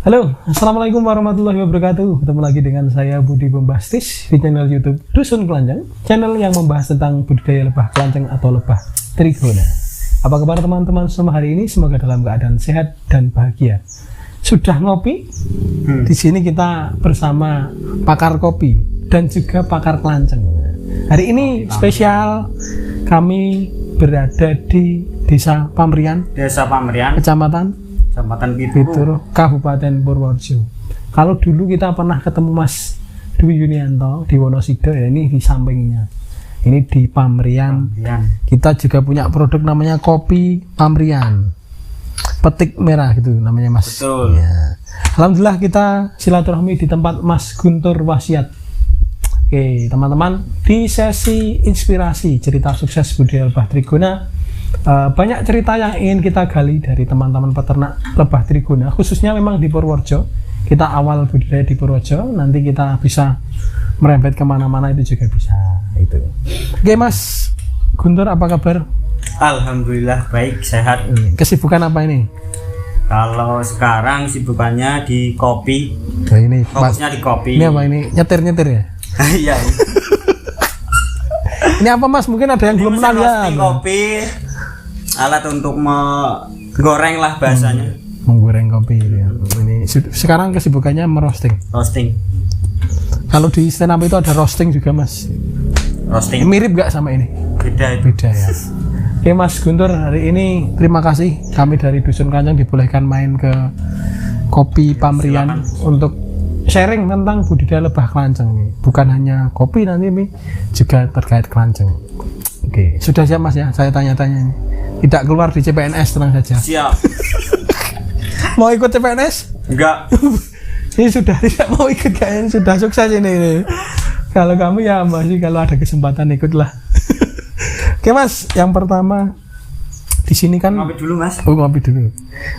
Halo, Assalamualaikum warahmatullahi wabarakatuh. Ketemu lagi dengan saya Budi Bombastis di channel YouTube Dusun Kelanjang, channel yang membahas tentang budidaya lebah kelanceng atau lebah trigona. Apa kabar teman-teman semua hari ini? Semoga dalam keadaan sehat dan bahagia. Sudah ngopi? Di sini kita bersama pakar kopi dan juga pakar kelanceng. Hari ini spesial, kami berada di Desa Pamrian, Kecamatan Pitur, Kabupaten Purworejo. Kalau dulu kita pernah ketemu Mas Dwi Yunianto di Wonosobo, ya ini di sampingnya. Ini di Pamrian. Kita juga punya produk namanya kopi Pamrian. Petik merah gitu namanya Mas. Betul. Ya. Alhamdulillah kita silaturahmi di tempat Mas Guntur Wasiat. Oke, teman-teman, di sesi inspirasi cerita sukses budidaya lebah trigona, banyak cerita yang ingin kita gali dari teman-teman peternak lebah trigona, khususnya memang di Purworejo. Kita awal budidaya di Purworejo, nanti kita bisa merembet kemana-mana, itu juga bisa. Itu. Oke Mas Guntur, apa kabar? Alhamdulillah baik, sehat. Kesibukan apa ini? Kalau sekarang sibukannya di kopi. Nah, ini fokusnya di kopi. Ini apa ini? Nyetir ya? Iya. Ini apa Mas? Mungkin ada yang belum kenal ya. Kopi, alat untuk menggoreng lah bahasanya. Menggoreng kopi ya. Ini sekarang kesibukannya merosting. Roasting. Kalau di stand up itu ada roasting juga Mas. Roasting. Mirip gak sama ini? Beda ya. Oke Mas Guntur, hari ini terima kasih kami dari Dusun Kelanjang dibolehkan main ke kopi Pamrian untuk sharing tentang budidaya lebah kelanceng nih. Bukan hanya kopi nanti ini juga terkait kelanceng. Oke, sudah siap Mas ya? Saya tanya-tanya ini. Tidak keluar di CPNS, tenang saja. Siap. Mau ikut CPNS? Enggak. Ini sudah tidak mau ikut kayaknya, sudah sukses ini. Kalau kamu ya masih, kalau ada kesempatan ikutlah. Oke Mas, yang pertama di sini kan ngopi dulu Mas. Oh, ngopi dulu.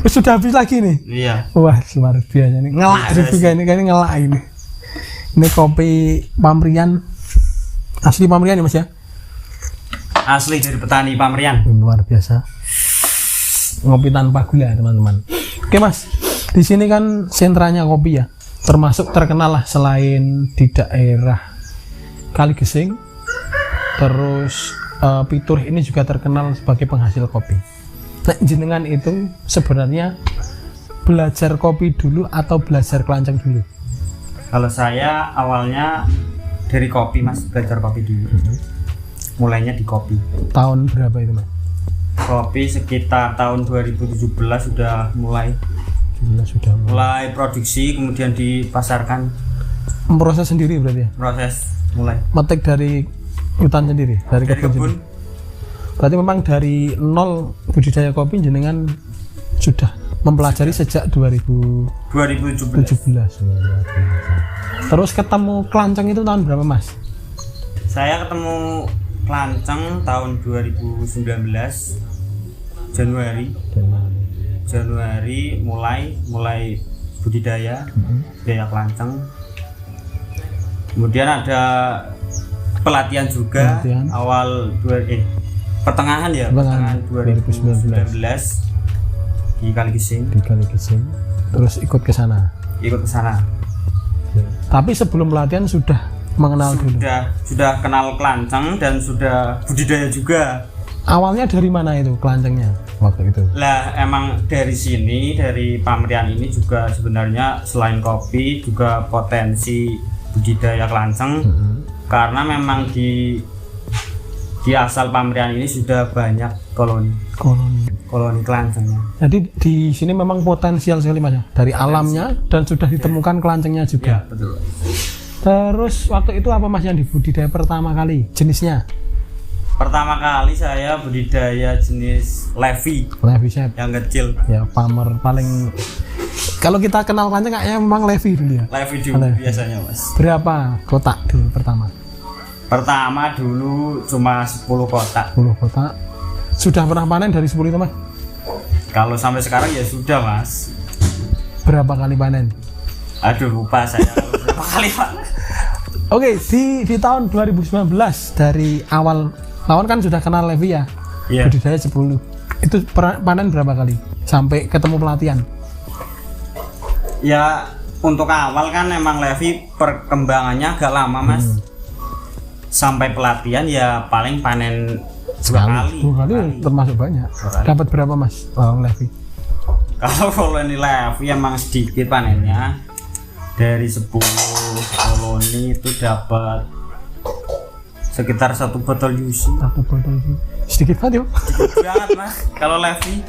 Sudah habis lagi nih. Iya. Wah, luar biasa nih. Ngelak juga ini, kayaknya ngelak ini. Ini kopi Pamrian. Asli Pamrian ya Mas ya? Asli dari petani Pamrian. Luar biasa. Ngopi tanpa gula, teman-teman. Oke Mas, di sini kan sentranya kopi ya. Termasuk terkenal lah selain di daerah Kaligesing. Terus Pitur ini juga terkenal sebagai penghasil kopi. Nah, jenengan itu sebenarnya belajar kopi dulu atau belajar kelanceng dulu? Kalau saya awalnya dari kopi Mas, belajar kopi dulu. Mulainya di kopi. Tahun berapa itu Mas? Kopi sekitar tahun 2017 sudah mulai produksi, kemudian dipasarkan. Proses sendiri berarti ya? Proses mulai. Metik dari hutan sendiri, dari kebun. Berarti memang dari nol budidaya kopi jenengan sudah mempelajari sejak 2017. Terus ketemu kelanceng itu tahun berapa Mas? Saya ketemu kelanceng tahun 2019 Januari mulai budidaya kelanceng. Kemudian ada pelatihan juga awal pertengahan 2019 di Kaligesing. Terus ikut ke sana. Tapi sebelum pelatihan sudah mengenal dulu. Sudah kenal kelanceng dan sudah budidaya juga. Awalnya dari mana itu kelancengnya waktu itu? Lah emang dari sini, dari Pamrian ini juga sebenarnya selain kopi juga potensi budidaya kelanceng. Karena memang di asal Pamrian ini sudah banyak koloni kelancengnya. Jadi di sini memang potensial sekali Mas, dari alamnya dan sudah ditemukan kelancengnya juga. Ya, betul. Terus waktu itu apa Mas yang dibudidaya pertama kali jenisnya? Pertama kali saya budidaya jenis Levi Chef yang kecil. Ya, Pamer paling. Kalau kita kenal kelanceng kayaknya memang Levi dulu ya. Levi dulu biasanya Mas. Berapa kotak dulu pertama? Pertama dulu cuma 10 kotak. 10 kotak. Sudah pernah panen dari 10 itu Mas? Kalau sampai sekarang ya sudah Mas. Berapa kali panen? Aduh lupa saya berapa kali panen. Oke, di tahun 2019 dari awal tahun kan sudah kenal Levi ya? Iya. Budidaya 10. Itu panen berapa kali? Sampai ketemu pelatihan? Ya untuk awal kan emang Levi perkembangannya agak lama mas. Sampai pelatihan ya paling panen dua kali termasuk banyak. Dapat berapa mas Levi? Kalau koloni Levi emang sedikit panennya. Dari 10 koloni itu dapat sekitar 1 botol yuzu. 1 botol yuzu. Sedikit banget ya? Sedikit banget mas kalau Levi.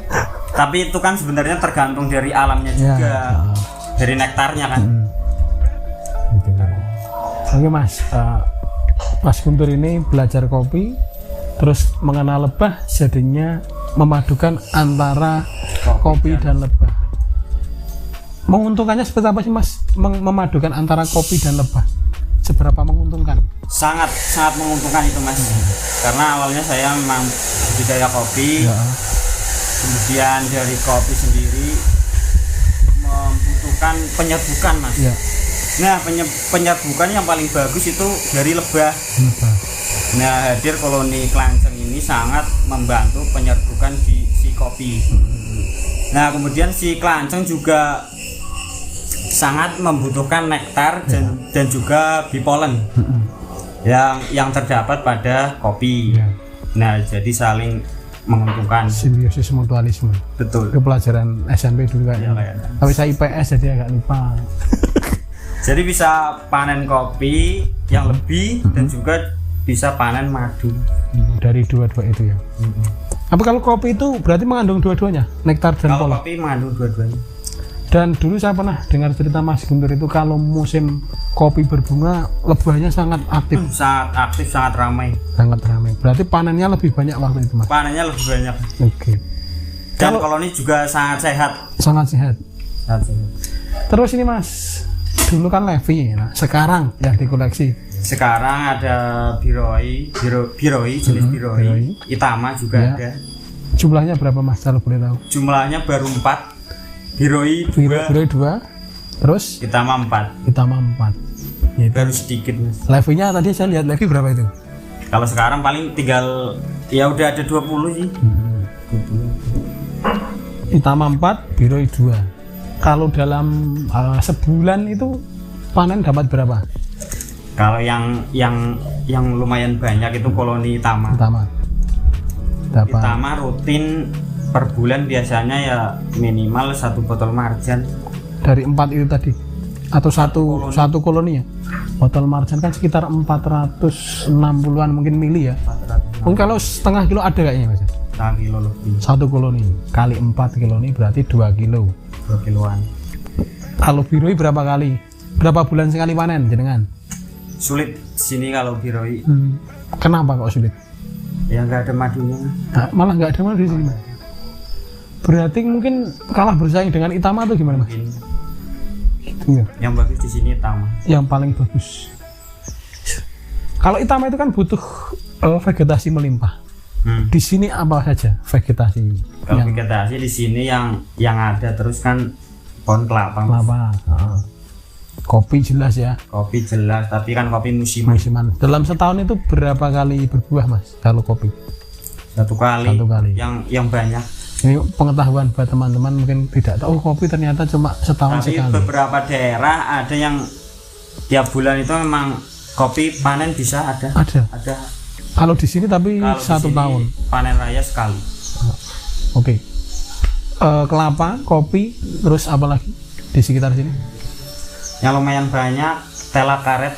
Tapi itu kan sebenarnya tergantung dari alamnya juga, dari nektarnya kan. Oke mas, Mas Guntur ini belajar kopi, terus mengenal lebah, jadinya memadukan antara kopi dan lebah. Menguntungkannya seperti apa sih mas? Memadukan antara kopi dan lebah, seberapa menguntungkan? Sangat menguntungkan itu mas. Karena awalnya saya memang budidaya kopi, kemudian dari kopi sendiri membutuhkan penyerbukan mas. Nah penyerbukan yang paling bagus itu dari lebah. Nah hadir koloni Kelanceng ini sangat membantu penyerbukan di si kopi. Nah kemudian si Kelanceng juga sangat membutuhkan nektar dan juga bipolen yang terdapat pada kopi. Nah jadi saling menguntungkan. Simbiosis mutualisme. Betul. Itu pelajaran SMP dulu kayaknya. Tapi saya IPS jadi agak lupa. Jadi bisa panen kopi yang lebih dan juga bisa panen madu dari dua-dua itu ya. Apa kalau kopi itu berarti mengandung dua-duanya, nektar dan polen? Kalau kopi mengandung dua-duanya. Dan dulu saya pernah dengar cerita Mas Guntur itu kalau musim kopi berbunga lebahnya sangat aktif. Sangat aktif, sangat ramai. Sangat ramai. Berarti panennya lebih banyak waktu itu Mas? Panennya lebih banyak. Oke. Dan koloni juga sangat sehat. Sangat sehat. Sangat sehat. Terus ini Mas, dulu kan Levi, nah sekarang yang dikoleksi? Sekarang ada biroi, jenis biroi. Itama juga ada. Jumlahnya berapa Mas kalau boleh tahu? Jumlahnya baru 4. Biroi 2. Terus? Itama 4. Itama 4. Ya, baru sedikit mas. Levinya tadi saya lihat Levi berapa itu? Kalau sekarang paling tinggal ya udah ada 20 sih. 20. Itama 4, biroi 2. Kalau dalam sebulan itu panen dapat berapa? Kalau yang lumayan banyak itu koloni Itama. Dapat. Itama rutin per bulan biasanya ya minimal 1 botol marjan. Dari 4 itu tadi? Atau satu koloni ya? Botol marjan kan sekitar 460-an mungkin mili ya? 460. Mungkin kalau setengah kilo ada kayaknya mas? Setengah kilo lebih. 1 koloni kali 4 kiloni berarti 2 kilo. 2 kiloan. Kalau biroi berapa kali? Berapa bulan sekali panen jenengan? Sulit sini kalau biroi. Kenapa kok sulit? Ya nggak ada madunya. Nah, malah nggak ada madu di sini mas? Berarti mungkin kalah bersaing dengan Itama atau gimana mas? Gitu ya. Yang bagus di sini Itama. Yang paling bagus. Kalau Itama itu kan butuh vegetasi melimpah. Di sini apa saja vegetasi? Kalau vegetasi di sini yang ada terus kan pohon kelapa. Kopi jelas ya. Kopi jelas, tapi kan kopi musiman. Dalam setahun itu berapa kali berbuah mas? Kalau kopi? Satu kali. Yang banyak. Ini pengetahuan buat teman-teman mungkin tidak tahu kopi ternyata cuma setahun sekali. Tapi beberapa daerah ada yang tiap bulan itu memang kopi panen bisa ada. Kalau di sini tapi satu tahun. Panen raya sekali. Oke. Kelapa, kopi, terus apa lagi di sekitar sini? Yang lumayan banyak tela karet.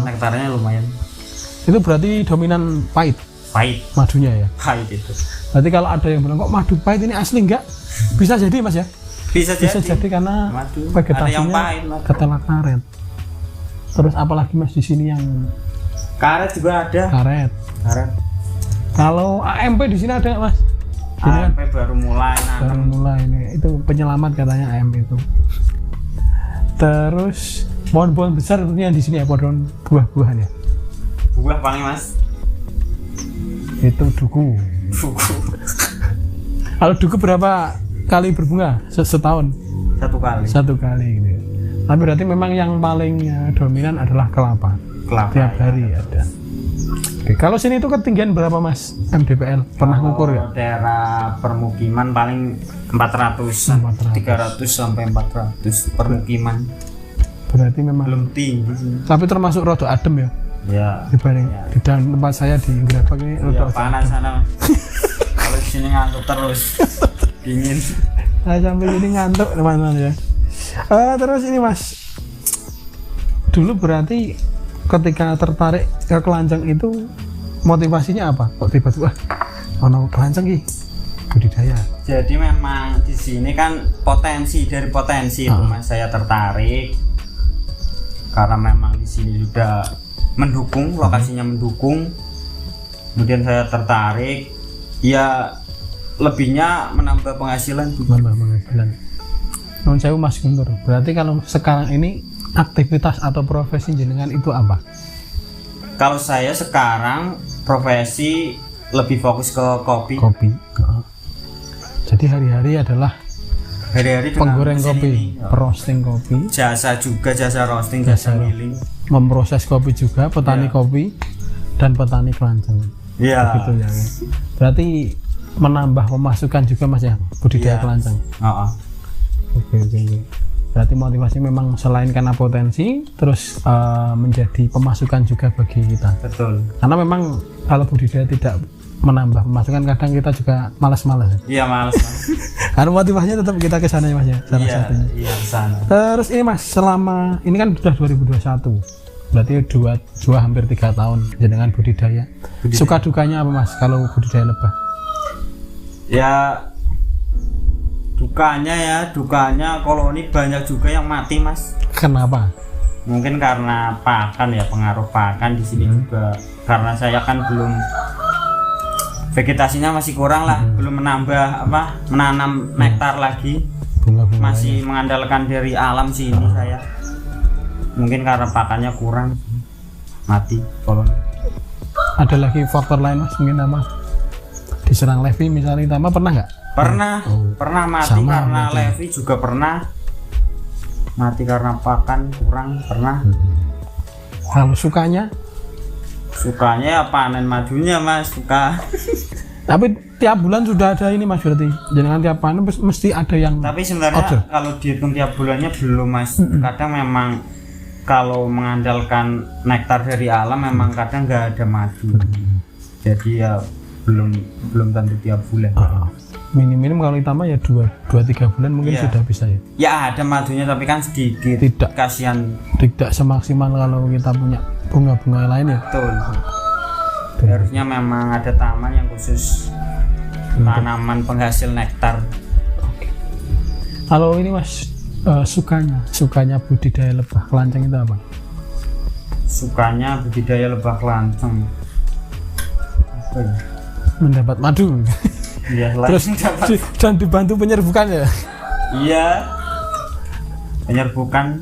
Nektarnya lumayan. Itu berarti dominan pahit. Madunya ya. Pahit itu. Berarti kalau ada yang bilang kok madu pahit ini asli enggak? Bisa jadi mas ya? Bisa jadi karena madu. Vegetasinya ketela karet. Terus apalagi mas di sini yang karet juga ada. Karet. Kalau AMP di sini ada nggak mas? AMP baru mulai. Ini itu penyelamat katanya AMP itu. Terus pohon-pohon besar tentunya di sini ya, pohon buah-buahan ya. Buah paling mas. Itu duku. Kalau duku berapa kali berbunga setahun? 1 kali gitu. Tapi berarti memang yang paling dominan adalah kelapa. Tiap hari ada. Oke, kalau sini itu ketinggian berapa Mas MDPL? Pernah ngukur ya? Daerah permukiman paling 400, 300 sampai 400 permukiman. Berarti memang Belum tinggi sih. tapi termasuk rada adem ya? Ya. Dibanding di dalam tempat saya di Inggravak ini Ya, rada panas sana. Kalau di sini ngantuk terus. Dingin. Saya sampai ini ngantuk teman-teman ya. Terus ini Mas, dulu berarti ketika tertarik ke kelanjang itu motivasinya apa? Kok tiba-tiba ono kelanjang ki budidaya? Jadi memang di sini kan dari potensi itu Mas saya tertarik karena memang di sini juga mendukung, lokasinya mendukung. Kemudian saya tertarik, ya lebihnya menambah penghasilan. Menambah penghasilan. Non sewu Mas Guntur. Berarti kalau sekarang ini aktivitas atau profesi jenengan itu apa? Kalau saya sekarang profesi lebih fokus ke kopi. Kopi. Jadi hari-hari adalah Hari-hari dengan penggoreng mesin kopi, ini, ya. roasting kopi, Jasa juga, jasa roasting, Jasa jasa milling. memproses kopi juga, petani Ya. kopi dan petani kelanjang. Iya. Begitu ya. Berarti menambah pemasukan juga Mas ya budidaya Iya. kelanjang. Oh. Oke. Berarti motivasi memang selain karena potensi, terus menjadi pemasukan juga bagi kita. Betul. Karena memang kalau budidaya tidak menambah pemasukan, kadang kita juga malas-malas. Iya males. Mas. Karena motivasinya tetap kita ke sana ya Mas ya, salah Iya, satunya. iya di sana. Terus ini Mas, selama ini kan sudah 2021, berarti dua hampir 3 tahun jenengan budidaya. Suka dukanya apa Mas kalau budidaya lebah? Ya dukanya koloni banyak juga yang mati Mas. Kenapa? Mungkin karena pakan ya, pengaruh pakan di sini juga. Karena saya kan belum vegetasinya masih kurang lah, belum menanam nektar lagi. Bunga-bunga Masih mengandalkan dari alam sini saya. Mungkin karena pakannya kurang mati koloni. ada lagi faktor lain Mas, mungkin apa? Diserang Levi misalnya Tama pernah nggak? Pernah mati Sama karena mungkin. Levi juga pernah mati karena pakan kurang pernah. Kalau sukanya? Sukanya ya panen majunya Mas, suka. Tapi tiap bulan sudah ada ini Mas, berarti jangan tiap panen mesti ada yang Tapi sebenarnya order. kalau dihitung tiap bulannya belum Mas. Kadang memang kalau mengandalkan nektar dari alam memang kadang nggak ada madu. Jadi ya belum tentu tiap bulan. Minim-minim kalau Itama ya 2-3 bulan mungkin Iya. sudah bisa ya. Ya ada madunya tapi kan sedikit. Tidak. Kasihan. Tidak semaksimal kalau kita punya bunga-bunga lain ya. Betul. Harusnya memang ada taman yang khusus tanaman penghasil nektar. Kalau ini Mas, sukanya budidaya lebah kelanjang itu apa? Sukanya budidaya lebah kelanjang. Apa ya? Mendapat madu. Iya, Terus dapat. dan dibantu penyerbukan ya. Iya. Penyerbukan.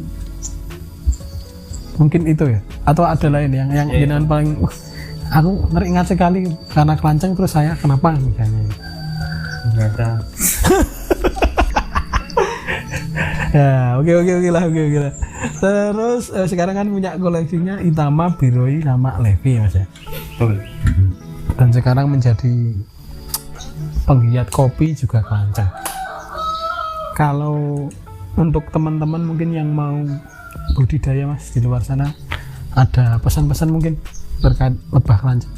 Mungkin itu ya. Atau ada lain yang Ya, jenengan paling aku teringat sekali karena kelanjang terus saya kenapa misalnya. Enggak ada. Ya, oke lah. Terus sekarang kan punya koleksinya Itama, Biroi sama Levi Mas ya. Betul. Dan sekarang menjadi penggiat kopi juga kelanjang. Kalau untuk teman-teman mungkin yang mau budidaya Mas di luar sana, ada pesan-pesan mungkin terkait lebah kelanjang?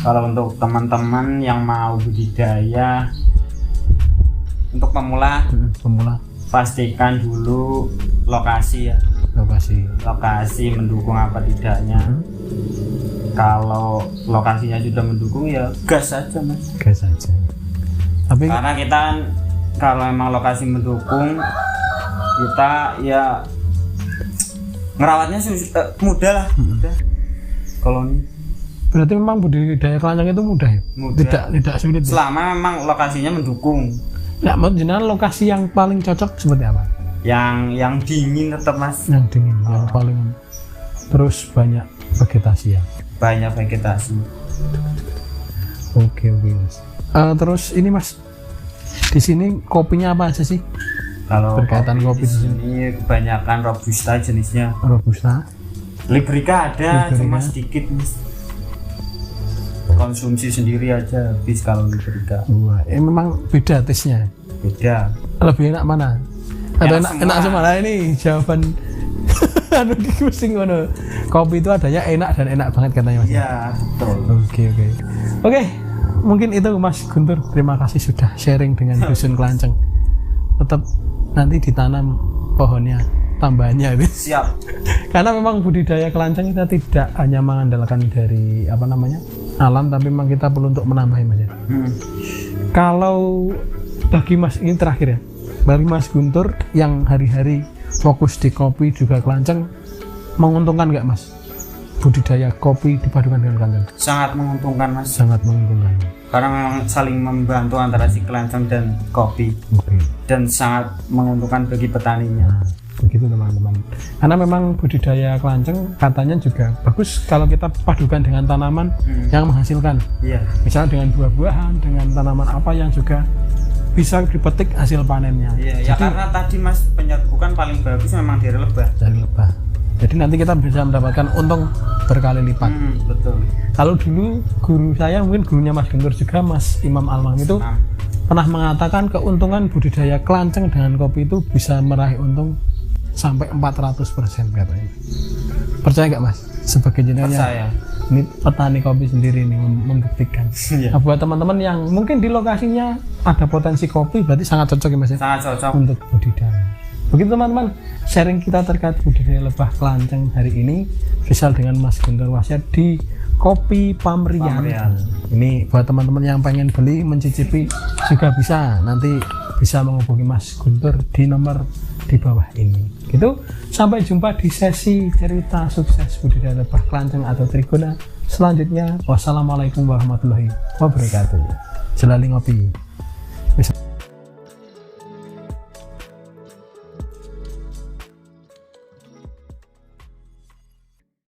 Kalau untuk teman-teman yang mau budidaya untuk pemula, pastikan dulu lokasi ya. Lokasi mendukung apa tidaknya. Kalau lokasinya sudah mendukung ya gas saja Mas. Gas saja. Tapi Karena kita kan kalau emang lokasi mendukung, kita ya ngerawatnya mudah lah. Mudah. Koloni. berarti memang budidaya kelanjang itu mudah ya? Mudah. Tidak sulit. Ya? Selama memang lokasinya mendukung. Nah, menurut jenengan lokasi yang paling cocok seperti apa? Yang dingin tetap Mas. Yang dingin, yang paling terus banyak vegetasi ya. Banyak vegetasi. Oke Mas. Terus ini Mas, di sini kopinya apa aja sih? Kalau Berkaitan kopi di di sini kebanyakan robusta jenisnya. Robusta, Liberica ada, Liberica. cuma sedikit Mas. konsumsi sendiri aja habis kalau diberikan. Wah, memang beda taste-nya. Beda. Lebih enak mana? Atau Enak enak semua. semua. Nah, ini jawaban anu pusing ngono. Kopi itu adanya enak dan enak banget katanya Mas. Iya, betul. Oke, mungkin itu Mas Guntur. Terima kasih sudah sharing dengan Dusun Kelanceng. Tetap nanti ditanam pohonnya, tambahannya itu. Siap. Karena memang budidaya kelanceng kita tidak hanya mengandalkan dari alam, tapi memang kita perlu untuk menambah Mas ya. Kalau bagi Mas ini terakhir ya, bagi Mas Guntur yang hari-hari fokus di kopi juga kelanceng, menguntungkan nggak Mas budidaya kopi dipadukan dengan kelanceng? Sangat menguntungkan Mas. Sangat menguntungkan. Karena memang saling membantu antara si kelanceng dan kopi. Oke. Dan sangat menguntungkan bagi petaninya. Nah, begitu teman-teman. Karena memang budidaya kelanceng katanya juga bagus kalau kita padukan dengan tanaman yang menghasilkan. Iya. Misalnya dengan buah-buahan, dengan tanaman apa yang juga bisa dipetik hasil panennya. Iya, ya karena tadi Mas penyerbukan kan paling bagus memang dari lebah. Dari lebah. Jadi nanti kita bisa mendapatkan untung berkali lipat. Betul. Kalau dulu guru saya, mungkin gurunya Mas Guntur juga, Mas Imam Almam itu pernah mengatakan keuntungan budidaya kelanceng dengan kopi itu bisa meraih untung sampai 400% katanya. Percaya nggak Mas? Sebagai jenengannya, Percaya. ini petani kopi sendiri nih membuktikan. Iya. Nah, buat teman-teman yang mungkin di lokasinya ada potensi kopi, berarti sangat cocok ya Mas ya? Sangat cocok. Untuk budidaya. Begitu teman-teman, sharing kita terkait budidaya lebah kelanceng hari ini spesial dengan Mas Guntur Wasyad di Kopi Pamrian. Ini buat teman-teman yang pengen beli, mencicipi juga bisa, nanti bisa menghubungi Mas Guntur di nomor di bawah ini. Gitu, sampai jumpa di sesi cerita sukses budidaya lebah kelanceng atau trigona selanjutnya. Wassalamualaikum warahmatullahi wabarakatuh. Jelali ngopi. Bisa.